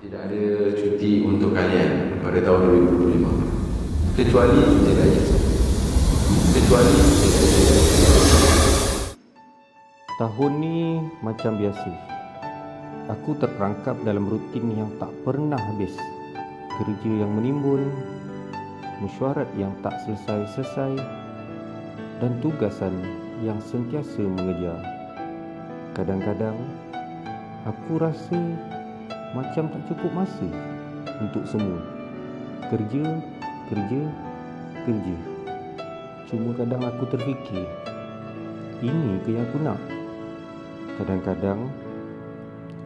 Tidak ada cuti untuk kalian pada tahun 2025 kecuali cuti raya. Tahun ni macam biasa. Aku terperangkap dalam rutin yang tak pernah habis. Kerja yang menimbun, mesyuarat yang tak selesai-selesai, dan tugasan yang sentiasa mengejar. Kadang-kadang aku rasa macam tak cukup masa untuk semua. Kerja. Cuma kadang aku terfikir, ini ke yang aku nak? Kadang-kadang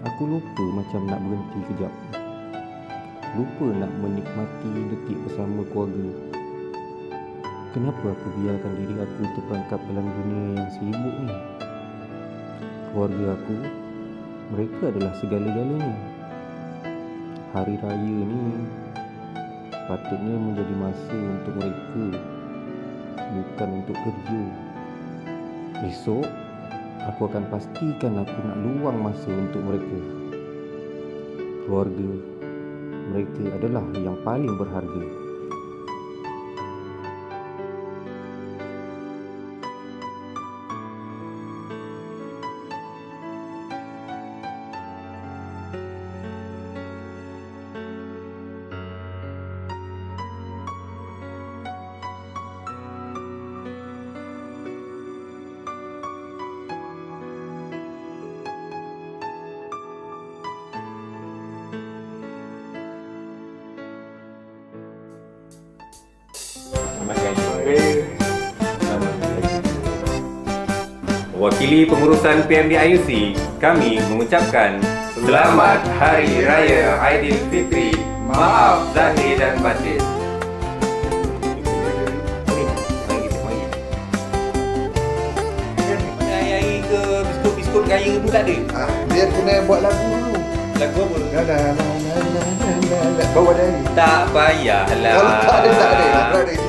aku lupa macam nak berhenti kejap. Lupa nak menikmati detik bersama keluarga. Kenapa aku biarkan diri aku terperangkap dalam dunia yang sibuk ni? Keluarga aku, mereka adalah segala-galanya. Hari raya ni patutnya menjadi masa untuk mereka, bukan untuk kerja. Esok aku akan pastikan aku nak luang masa untuk mereka. Keluarga, mereka adalah yang paling berharga. Mewakili pengurusan PMDIUC, kami mengucapkan Selamat Hari Raya Aidilfitri. Maaf zahir dan batin. Mana air ke biskut-biskut raya tu tak ada? Dia kena buat lagu dulu. Lagu apa? Bawa dari. Tak payahlah. Kalau tak ada.